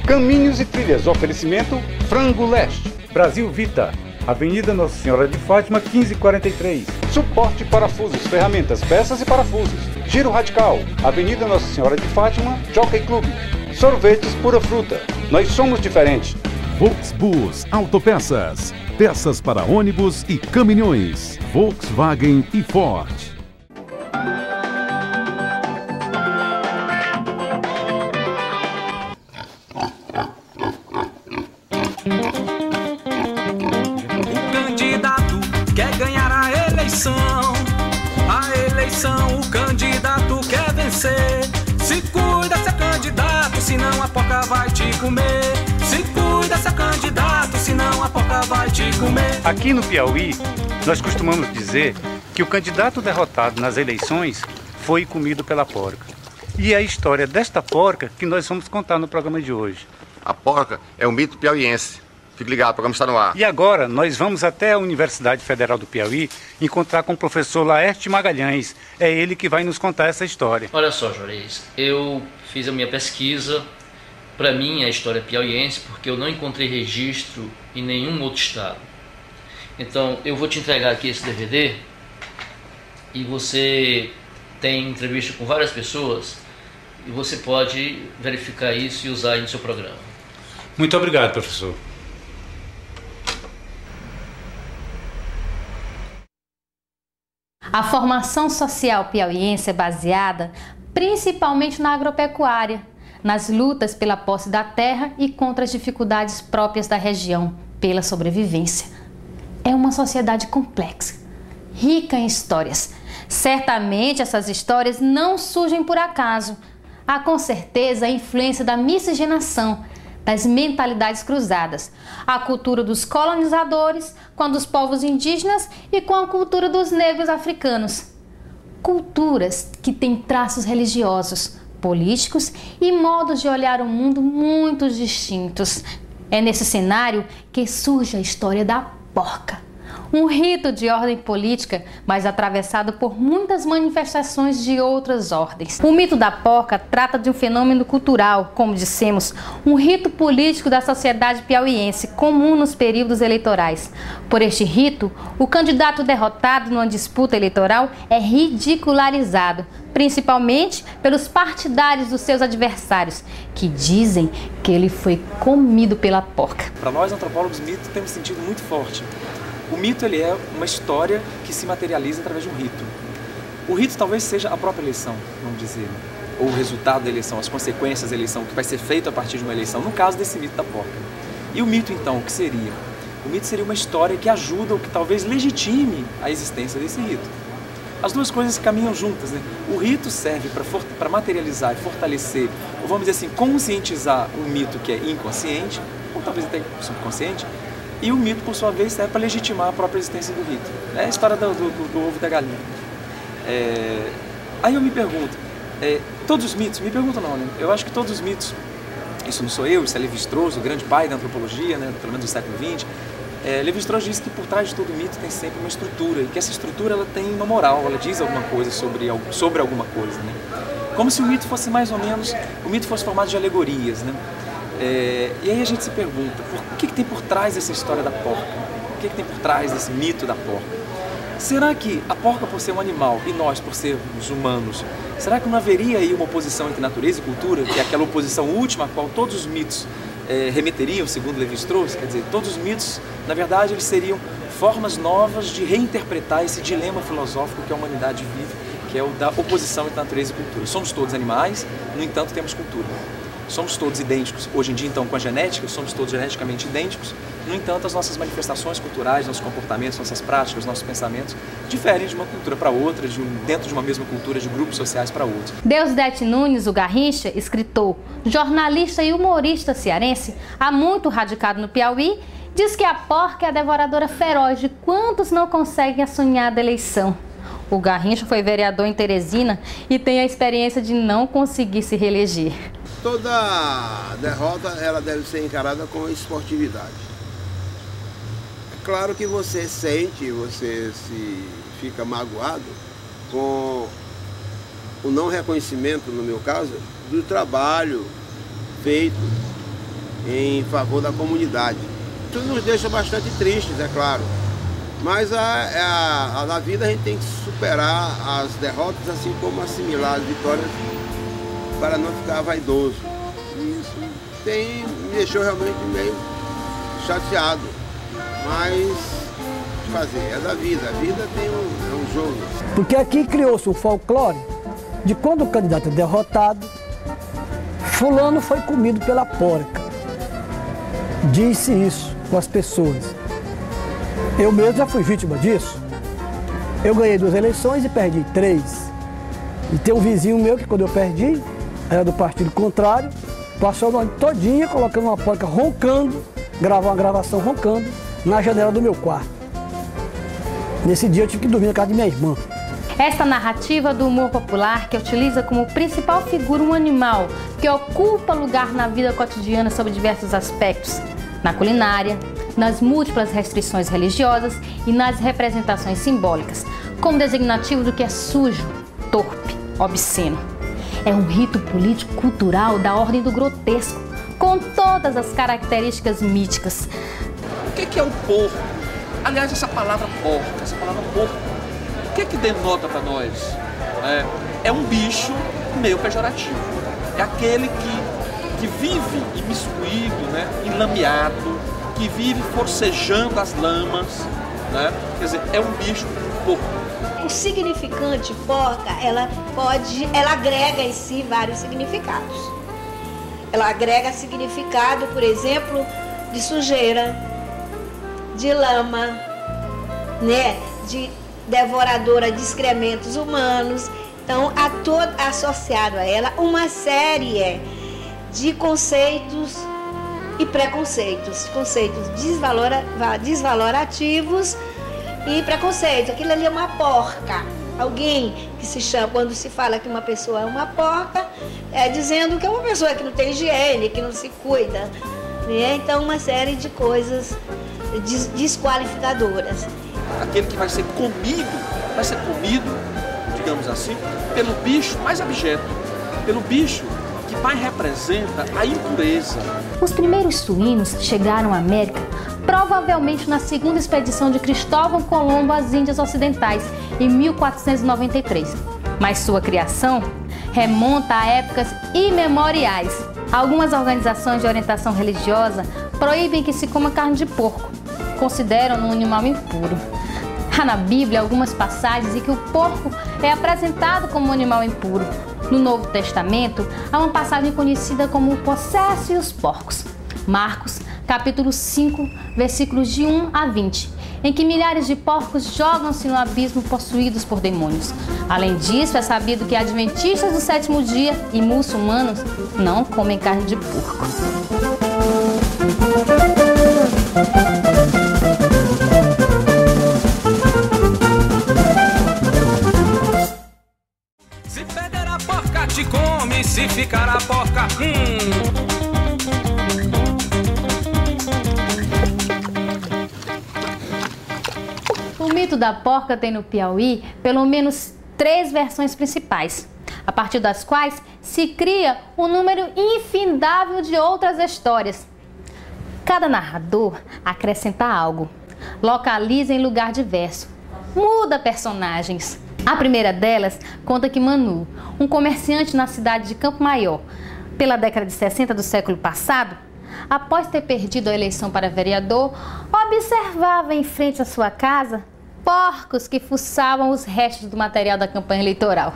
Caminhos e trilhas, oferecimento Frango Leste. Brasil Vita, Avenida Nossa Senhora de Fátima, 1543. Suporte parafusos, ferramentas, peças e parafusos. Giro Radical, Avenida Nossa Senhora de Fátima, Jockey Club. Sorvetes Pura Fruta. Nós somos diferentes. Volksbus Autopeças. Peças para ônibus e caminhões. Volkswagen e Ford. O candidato quer ganhar a eleição. O candidato quer vencer. Se cuida, seu candidato, senão a porca vai te comer. Se cuida, seu candidato, senão a porca vai te comer. Aqui no Piauí, nós costumamos dizer que o candidato derrotado nas eleições foi comido pela porca. E é a história desta porca que nós vamos contar no programa de hoje. A porca é um mito piauiense. Fique ligado, o programa está no ar. E agora nós vamos até a Universidade Federal do Piauí encontrar com o professor Laerte Magalhães. É ele que vai nos contar essa história. Olha só, Juarez, eu fiz a minha pesquisa. Para mim é história piauiense porque eu não encontrei registro em nenhum outro estado. Então eu vou te entregar aqui esse DVD e você tem entrevista com várias pessoas e você pode verificar isso e usar aí no seu programa. Muito obrigado, professor. A formação social piauiense é baseada principalmente na agropecuária, nas lutas pela posse da terra e contra as dificuldades próprias da região pela sobrevivência. É uma sociedade complexa, rica em histórias. Certamente essas histórias não surgem por acaso. Há com certeza a influência da miscigenação, das mentalidades cruzadas, a cultura dos colonizadores com a dos povos indígenas e com a cultura dos negros africanos. Culturas que têm traços religiosos, políticos e modos de olhar o mundo muito distintos. É nesse cenário que surge a história da porca. Um rito de ordem política, mas atravessado por muitas manifestações de outras ordens. O mito da porca trata de um fenômeno cultural, como dissemos, um rito político da sociedade piauiense, comum nos períodos eleitorais. Por este rito, o candidato derrotado numa disputa eleitoral é ridicularizado, principalmente pelos partidários dos seus adversários, que dizem que ele foi comido pela porca. Para nós, antropólogos, mito tem um sentido muito forte. O mito ele é uma história que se materializa através de um rito. O rito talvez seja a própria eleição, vamos dizer, ou o resultado da eleição, as consequências da eleição, o que vai ser feito a partir de uma eleição, no caso desse mito da porca. E o mito, então, o que seria? O mito seria uma história que ajuda ou que talvez legitime a existência desse rito. As duas coisas caminham juntas, né? O rito serve para materializar e fortalecer, ou vamos dizer assim, conscientizar um mito que é inconsciente, ou talvez até subconsciente, e o mito, por sua vez, serve para legitimar a própria existência do rito. É a história do ovo e da galinha. Aí eu me pergunto, todos os mitos, me perguntam não, né? Eu acho que todos os mitos, isso não sou eu, isso é Lévi-Strauss, o grande pai da antropologia, né? Pelo menos do século XX, Lévi-Strauss diz que por trás de todo mito tem sempre uma estrutura, e que essa estrutura ela tem uma moral, ela diz alguma coisa sobre alguma coisa, né? Como se o mito fosse mais ou menos, o mito fosse formado de alegorias, né? E aí a gente se pergunta, o que tem por trás dessa história da porca? O que tem por trás desse mito da porca? Será que a porca, por ser um animal, e nós, por sermos humanos, será que não haveria aí uma oposição entre natureza e cultura, que é aquela oposição última a qual todos os mitos remeteriam, segundo Lévi-Strauss? Quer dizer, todos os mitos, na verdade, eles seriam formas novas de reinterpretar esse dilema filosófico que a humanidade vive, que é o da oposição entre natureza e cultura. Somos todos animais, no entanto, temos cultura. Somos todos idênticos. Hoje em dia, então, com a genética, somos todos geneticamente idênticos. No entanto, as nossas manifestações culturais, nossos comportamentos, nossas práticas, nossos pensamentos diferem de uma cultura para outra, dentro de uma mesma cultura, de grupos sociais para outros. Deusdedit Nunes, o Garrincha, escritor, jornalista e humorista cearense, há muito radicado no Piauí, diz que a porca é a devoradora feroz de quantos não conseguem a sonhada eleição. O Garrincha foi vereador em Teresina e tem a experiência de não conseguir se reeleger. Toda derrota ela deve ser encarada com esportividade. É claro que você sente, você se fica magoado com o não reconhecimento, no meu caso, do trabalho feito em favor da comunidade. Isso nos deixa bastante tristes, é claro. Mas na vida a gente tem que superar as derrotas, assim como assimilar as vitórias, para não ficar vaidoso. Isso me deixou realmente meio chateado. Mas fazer, é da vida. A vida é um jogo. Porque aqui criou-se um folclore de quando o candidato é derrotado, fulano foi comido pela porca. Disse isso com as pessoas. Eu mesmo já fui vítima disso. Eu ganhei 2 eleições e perdi 3. E tem um vizinho meu que quando eu perdi, era do partido contrário, passou a noite todinha colocando uma porca roncando, gravou uma gravação roncando na janela do meu quarto. Nesse dia eu tive que dormir na casa de minha irmã. Esta narrativa do humor popular que utiliza como principal figura um animal que ocupa lugar na vida cotidiana sob diversos aspectos, na culinária, nas múltiplas restrições religiosas e nas representações simbólicas, como designativo do que é sujo, torpe, obsceno. É um rito político-cultural da ordem do grotesco, com todas as características míticas. O que é o porco? Aliás, essa palavra porco, o que denota para nós? É um bicho meio pejorativo. É aquele que vive imiscuído, né, enlameado, que vive forcejando as lamas, né? Quer dizer, é um bicho porco. O significante porca, ela agrega em si vários significados. Ela agrega significado, por exemplo, de sujeira, de lama, né? De devoradora de excrementos humanos. Então, associado a ela uma série de conceitos e preconceitos, conceitos desvalorativos e preconceitos. Aquilo ali é uma porca. Alguém que se chama, quando se fala que uma pessoa é uma porca, é dizendo que é uma pessoa que não tem higiene, que não se cuida, né? Então, uma série de coisas desqualificadoras. Aquele que vai ser comido, digamos assim, pelo bicho mais abjeto, pelo bicho que mais representa a impureza. Os primeiros suínos chegaram à América provavelmente na segunda expedição de Cristóvão Colombo às Índias Ocidentais, em 1493. Mas sua criação remonta a épocas imemoriais. Algumas organizações de orientação religiosa proíbem que se coma carne de porco, consideram-no um animal impuro. Há na Bíblia algumas passagens em que o porco é apresentado como um animal impuro. No Novo Testamento, há uma passagem conhecida como o possesso e os porcos. Marcos, capítulo 5, versículos de 1 a 20, em que milhares de porcos jogam-se no abismo possuídos por demônios. Além disso, é sabido que adventistas do 7º dia e muçulmanos não comem carne de porco. Se perder a porca te come, se ficar a porca, O mito da porca tem no Piauí pelo menos 3 versões principais, a partir das quais se cria um número infindável de outras histórias. Cada narrador acrescenta algo, localiza em lugar diverso, muda personagens. A primeira delas conta que Manu, um comerciante na cidade de Campo Maior, pela década de 60 do século passado, após ter perdido a eleição para vereador, observava em frente à sua casa porcos que fuçavam os restos do material da campanha eleitoral.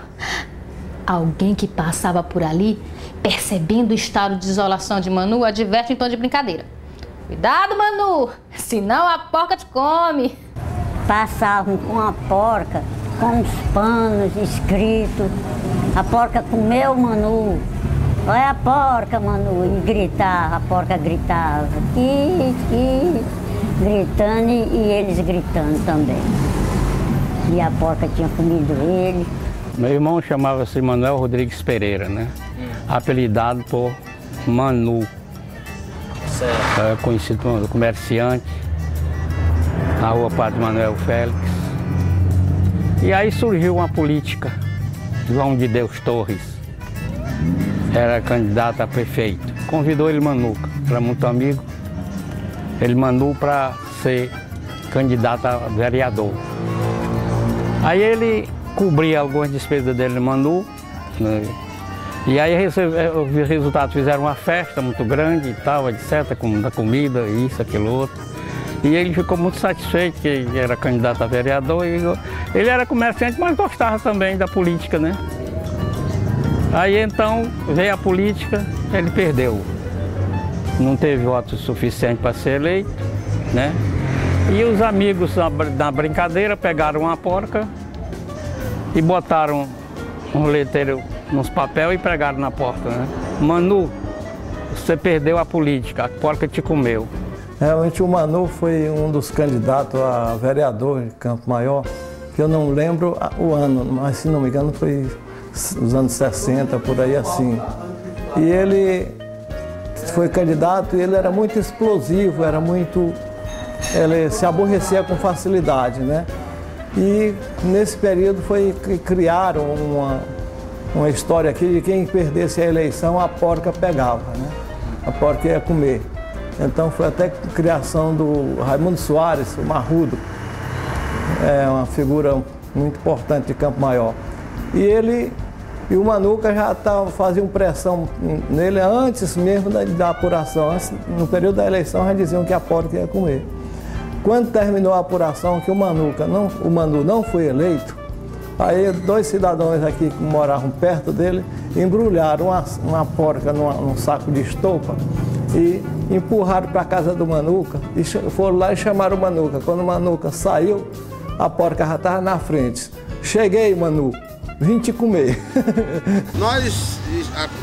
Alguém que passava por ali, percebendo o estado de isolação de Manu, adverte em tom de brincadeira: "Cuidado, Manu, senão a porca te come." Passavam com a porca, com uns panos escritos: "A porca comeu Manu. Olha a porca, Manu." E gritava, a porca gritava, gritando e eles gritando também. E a porca tinha comido ele. Meu irmão chamava-se Manuel Rodrigues Pereira, né? Apelidado por Manu. Conhecido como comerciante na rua Padre Manuel Félix. E aí surgiu uma política. João de Deus Torres era candidato a prefeito. Convidou ele Manuca. era muito amigo, ele mandou para ser candidato a vereador. Aí ele cobria algumas despesas dele, mandou, né? E aí os resultados fizeram uma festa muito grande e tal, etc., com da comida, isso, aquilo outro. E ele ficou muito satisfeito que ele era candidato a vereador. E ele era comerciante, mas gostava também da política, né? Aí então veio a política, ele perdeu. Não teve voto suficiente para ser eleito, né? E os amigos, na brincadeira, pegaram uma porca e botaram um letreiro nos papéis e pregaram na porta, né? Manu, você perdeu a política, a porca te comeu. Realmente o Manu foi um dos candidatos a vereador de Campo Maior, que eu não lembro o ano, mas se não me engano foi os anos 60, por aí assim. E ele foi candidato e ele era muito explosivo, ele se aborrecia com facilidade, né? E nesse período foi que criaram uma história aqui de quem perdesse a eleição, a porca pegava, né? A porca ia comer. Então foi até a criação do Raimundo Soares, o Marrudo, é uma figura muito importante de Campo Maior. E o Manuca já faziam pressão nele antes mesmo da apuração. Antes, no período da eleição já diziam que a porca ia comer. Quando terminou a apuração, que o Manu não foi eleito, aí 2 cidadãos aqui que moravam perto dele embrulharam uma porca num saco de estopa e empurraram para a casa do Manuca e foram lá e chamaram o Manuca. Quando o Manuca saiu, a porca já estava na frente. Cheguei, Manu, vim te comer. Nós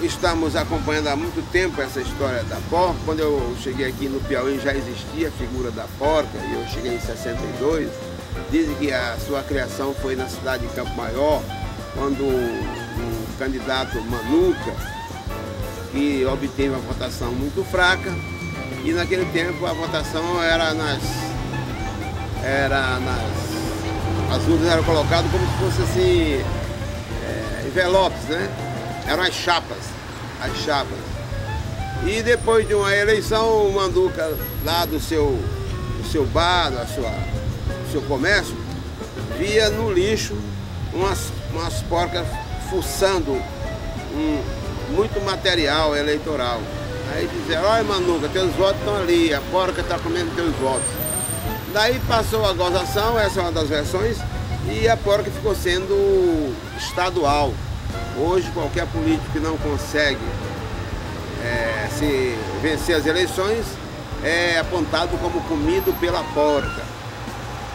estamos acompanhando há muito tempo essa história da porca. Quando eu cheguei aqui no Piauí já existia a figura da porca e eu cheguei em 62. Dizem que a sua criação foi na cidade de Campo Maior, quando o candidato Manuca, que obteve uma votação muito fraca, e naquele tempo a votação as urnas eram colocadas como se fosse assim, envelopes, né? Eram as chapas. E depois de uma eleição, o Manduca, lá do seu bar, do seu comércio, via no lixo umas porcas fuçando muito material eleitoral. Aí dizia, olha Manuca, teus votos estão ali, a porca está comendo teus votos. Daí passou a gozação, essa é uma das versões, e a porca ficou sendo estadual. Hoje qualquer político que não consegue se vencer as eleições é apontado como comido pela porca.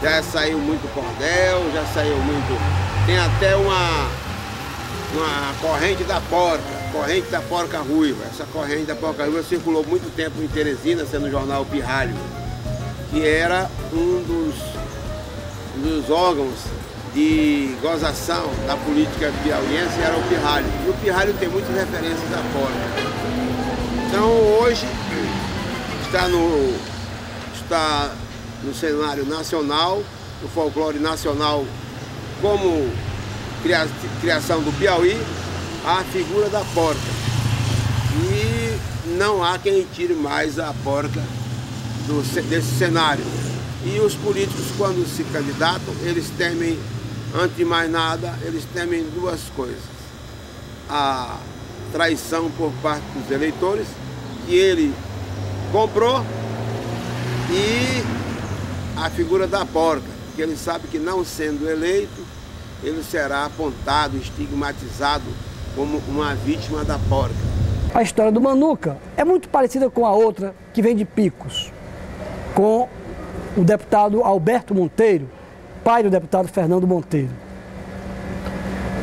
Já saiu muito cordel, já saiu muito... Tem até uma corrente da porca ruiva. Essa corrente da porca ruiva circulou muito tempo em Teresina, sendo o jornal Pirralho, que era um dos órgãos de gozação da política piauiense, era o Pirralho. E o Pirralho tem muitas referências da porca. Então hoje está no cenário nacional, no folclore nacional, como criação do Piauí, a figura da porca. E não há quem tire mais a porca desse cenário. E os políticos, quando se candidatam, eles temem, antes de mais nada, eles temem 2 coisas. A traição por parte dos eleitores, que ele comprou, e a figura da porca, que ele sabe que não sendo eleito, ele será apontado, estigmatizado como uma vítima da porca. A história do Manuca é muito parecida com a outra que vem de Picos, com o deputado Alberto Monteiro, pai do deputado Fernando Monteiro.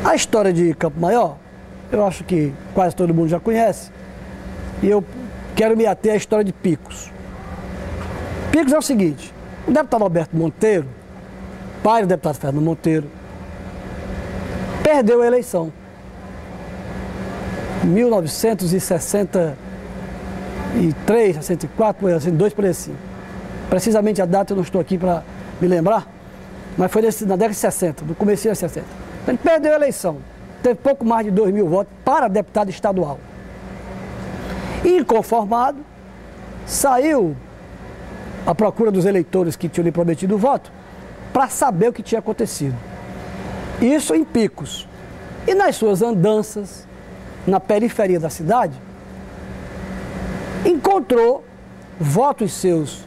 A história de Campo Maior, eu acho que quase todo mundo já conhece, e eu quero me ater à história de Picos. Picos é o seguinte, o deputado Alberto Monteiro, pai do deputado Fernando Monteiro, perdeu a eleição. Em 1963, 64, 62, por aí assim. Precisamente a data eu não estou aqui para me lembrar, mas foi na década de 60, no começo de 60. Ele perdeu a eleição, teve pouco mais de 2.000 votos para deputado estadual. Inconformado, saiu à procura dos eleitores que tinham lhe prometido o voto para saber o que tinha acontecido. Isso em Picos. E nas suas andanças na periferia da cidade, encontrou votos seus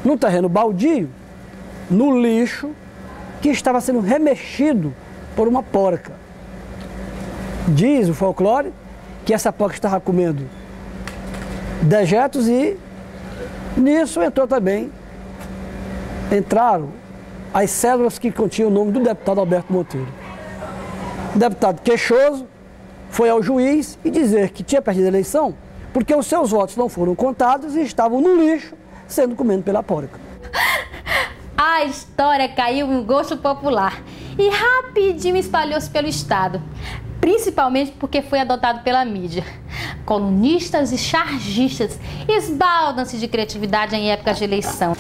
num terreno baldio, no lixo, que estava sendo remexido por uma porca. Diz o folclore que essa porca estava comendo dejetos e nisso entraram as cédulas que continham o nome do deputado Alberto Monteiro. O deputado queixoso foi ao juiz e dizer que tinha perdido a eleição porque os seus votos não foram contados e estavam no lixo sendo comidos pela porca. A história caiu em gosto popular e rapidinho espalhou-se pelo estado, principalmente porque foi adotado pela mídia. Colunistas e chargistas esbaldam-se de criatividade em épocas de eleição.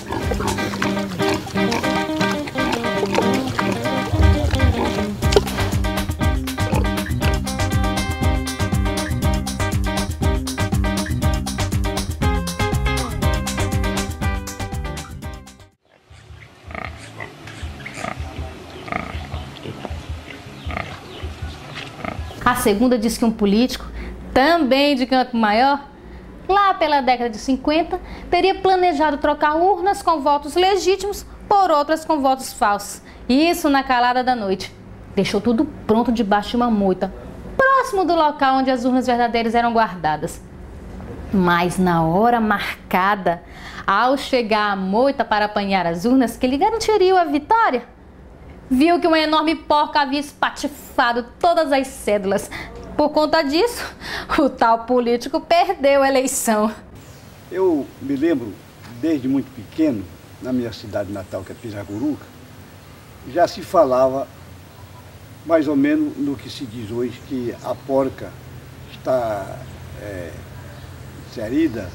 A segunda diz que um político, também de Campo Maior, lá pela década de 50, teria planejado trocar urnas com votos legítimos por outras com votos falsos. Isso na calada da noite. Deixou tudo pronto debaixo de uma moita, próximo do local onde as urnas verdadeiras eram guardadas. Mas na hora marcada, ao chegar à moita para apanhar as urnas que lhe garantiriam a vitória, viu que uma enorme porca havia espatifado todas as cédulas. Por conta disso, o tal político perdeu a eleição. Eu me lembro, desde muito pequeno, na minha cidade natal, que é Piracuruca, já se falava mais ou menos no que se diz hoje, que a porca está inserida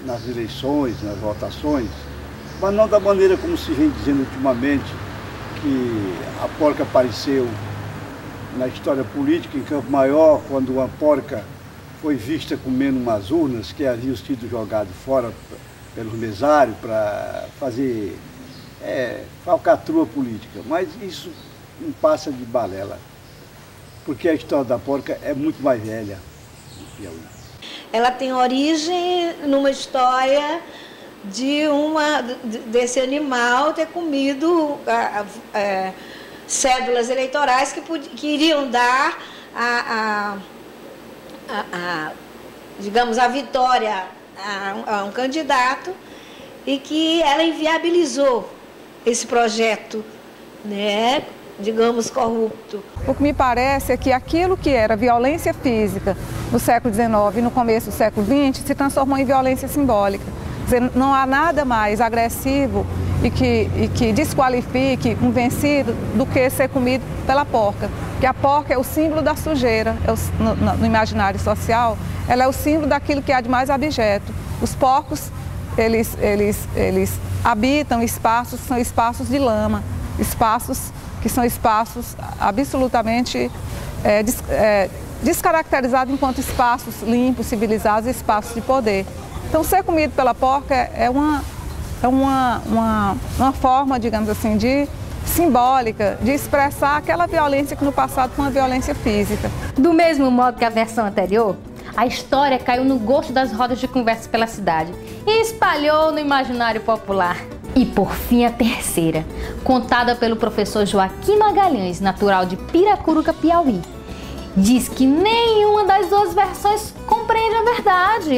nas eleições, nas votações, mas não da maneira como se vem dizendo ultimamente, que a porca apareceu na história política em Campo Maior, quando uma porca foi vista comendo umas urnas que haviam sido jogadas fora pelos mesários para fazer falcatrua política. Mas isso não passa de balela, porque a história da porca é muito mais velha no Piauí. Ela tem origem numa história desse animal ter comido cédulas eleitorais que iriam dar digamos, a vitória a um candidato e que ela inviabilizou esse projeto, né, digamos, corrupto. O que me parece é que aquilo que era violência física no século XIX e no começo do século XX se transformou em violência simbólica. Não há nada mais agressivo e que desqualifique um vencido do que ser comido pela porca. Porque a porca é o símbolo da sujeira, no imaginário social, ela é o símbolo daquilo que há de mais abjeto. Os porcos, eles habitam espaços que são espaços de lama, espaços que são espaços absolutamente descaracterizados enquanto espaços limpos, civilizados e espaços de poder. Então, ser comido pela porca é uma forma, digamos assim, simbólica de expressar aquela violência que no passado foi uma violência física. Do mesmo modo que a versão anterior, a história caiu no gosto das rodas de conversa pela cidade e espalhou no imaginário popular. E por fim a terceira, contada pelo professor Joaquim Magalhães, natural de Piracuruca, Piauí. Diz que nenhuma das duas versões compreende a verdade,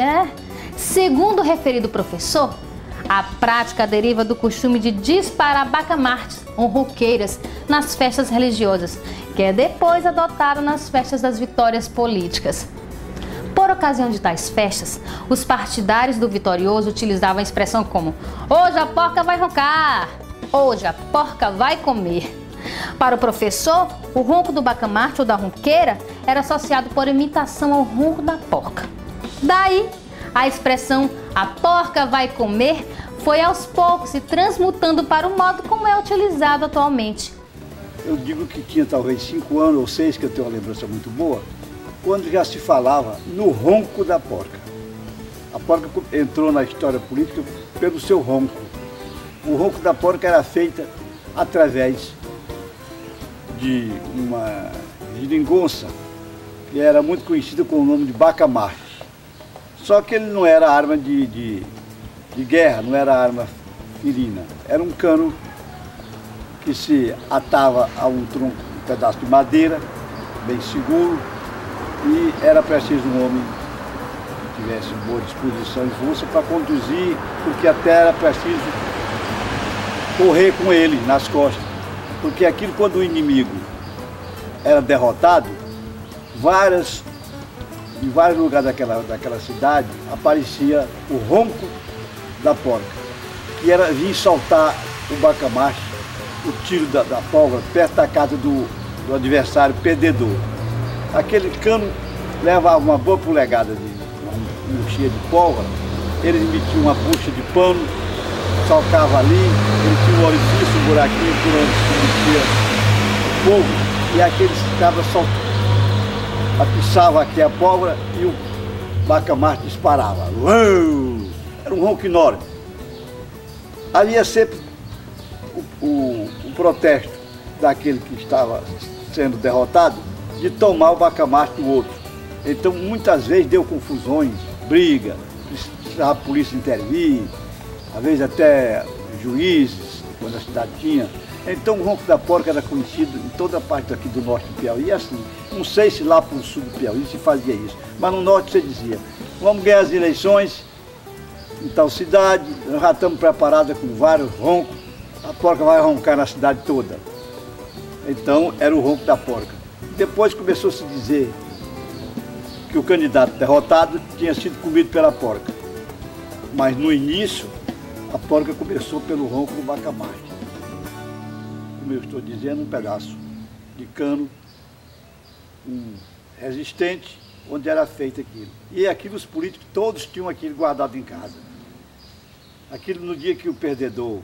Segundo o referido professor, a prática deriva do costume de disparar bacamartes ou roqueiras nas festas religiosas, que é depois adotado nas festas das vitórias políticas. Por ocasião de tais festas, os partidários do vitorioso utilizavam a expressão como "hoje a porca vai roncar", "hoje a porca vai comer". Para o professor, o ronco do bacamarte ou da ronqueira era associado por imitação ao ronco da porca. Daí, a expressão "a porca vai comer" foi aos poucos se transmutando para o modo como é utilizado atualmente. Eu digo que tinha talvez 5 anos ou 6, que eu tenho uma lembrança muito boa, quando já se falava no ronco da porca. A porca entrou na história política pelo seu ronco. O ronco da porca era feito através de uma geringonça, que era muito conhecida com o nome de bacamarte. Só que ele não era arma de guerra, não era arma ferina. Era um cano que se atava a um tronco, um pedaço de madeira, bem seguro, e era preciso um homem que tivesse boa disposição e força para conduzir, porque até era preciso correr com ele nas costas. Porque aquilo, quando o inimigo era derrotado, em vários lugares daquela cidade aparecia o ronco da porca, que era vir soltar o bacamarte, o tiro da pólvora, perto da casa do adversário perdedor. Aquele cano levava uma boa polegada de cheia de pólvora, eles metiam uma bucha de pano, saltava ali, ele tinha um orifício, um buraquinho por onde se metia fogo, e aqueles cabras atiçavam aqui a pólvora e o bacamarte disparava. Uou! Era um ronco enorme. Havia sempre o protesto daquele que estava sendo derrotado de tomar o bacamarte do outro. Então muitas vezes deu confusões, briga, precisava a polícia intervir, às vezes até juízes, quando a cidade tinha. Então o ronco da porca era conhecido em toda a parte aqui do norte do Piauí, assim. Não sei se lá para o sul do Piauí se fazia isso, mas no norte você dizia, vamos ganhar as eleições em tal cidade, nós já estamos preparados com vários roncos, a porca vai roncar na cidade toda. Então era o ronco da porca. Depois começou a se dizer que o candidato derrotado tinha sido comido pela porca. Mas no início, a porca começou pelo ronco do bacamarte. Como eu estou dizendo, um pedaço de cano resistente, onde era feito aquilo. E aquilo os políticos todos tinham aquilo guardado em casa. Aquilo no dia que o perdedor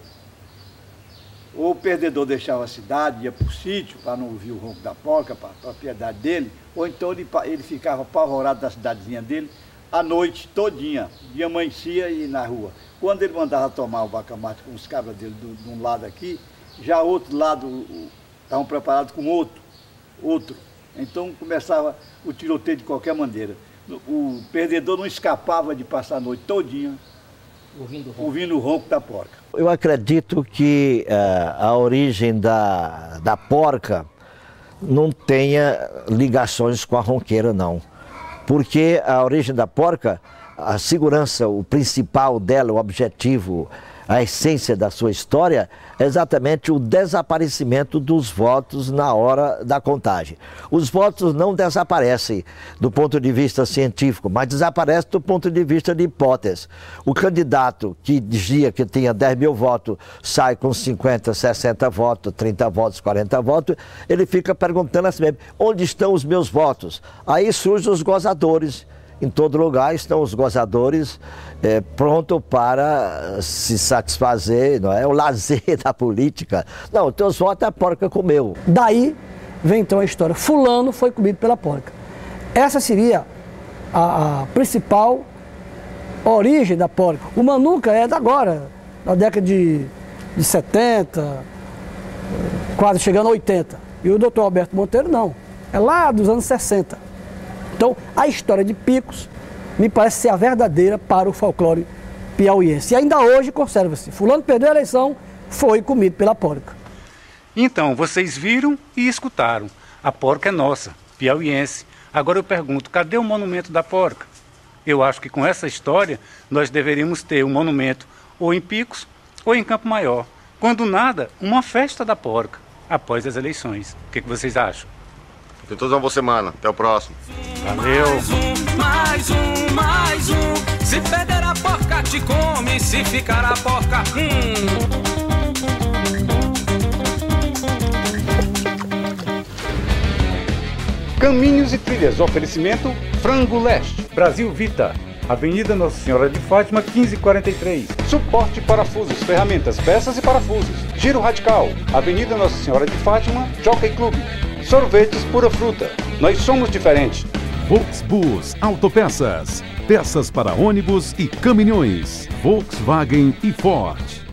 deixava a cidade, ia para o sítio para não ouvir o ronco da porca, para a propriedade dele, ou então ele ficava apavorado da cidadezinha dele a noite todinha, dia amanhecia e na rua. Quando ele mandava tomar o bacamarte com os cabras dele de um lado aqui, já outro lado estavam preparados com outro. Então começava o tiroteio de qualquer maneira. O perdedor não escapava de passar a noite todinha ouvindo o ronco da porca. Eu acredito que a origem da porca não tenha ligações com a ronqueira, não. Porque a origem da porca, a segurança, o principal dela, o objetivo, a essência da sua história é exatamente o desaparecimento dos votos na hora da contagem. Os votos não desaparecem do ponto de vista científico, mas desaparecem do ponto de vista de hipótese. O candidato que dizia que tinha 10 mil votos sai com 50, 60 votos, 30 votos, 40 votos, ele fica perguntando assim mesmo, onde estão os meus votos? Aí surgem os gozadores. Em todo lugar estão os gozadores prontos para se satisfazer, não é? O lazer da política. Não, teus votos a porca comeu. Daí vem então a história, fulano foi comido pela porca. Essa seria a principal origem da porca. O Manuca é da agora, da década de 70, quase chegando a 80. E o doutor Alberto Monteiro não, é lá dos anos 60. Então, a história de Picos me parece ser a verdadeira para o folclore piauiense. E ainda hoje conserva-se. Fulano perdeu a eleição, foi comido pela porca. Então, vocês viram e escutaram. A porca é nossa, piauiense. Agora eu pergunto, cadê o monumento da porca? Eu acho que com essa história, nós deveríamos ter um monumento ou em Picos ou em Campo Maior. Quando nada, uma festa da porca, após as eleições. O que vocês acham? Tenham todos uma boa semana. Até o próximo. Valeu. Mais um. Se perder a porca te come, se ficar a porca, Caminhos e trilhas. Oferecimento Frango Leste. Brasil Vita. Avenida Nossa Senhora de Fátima, 1543. Suporte parafusos, ferramentas, peças e parafusos. Giro Radical. Avenida Nossa Senhora de Fátima, Jockey Club. Sorvetes Pura Fruta. Nós somos diferentes. Volksbus Autopeças. peças para ônibus e caminhões, Volkswagen e Ford.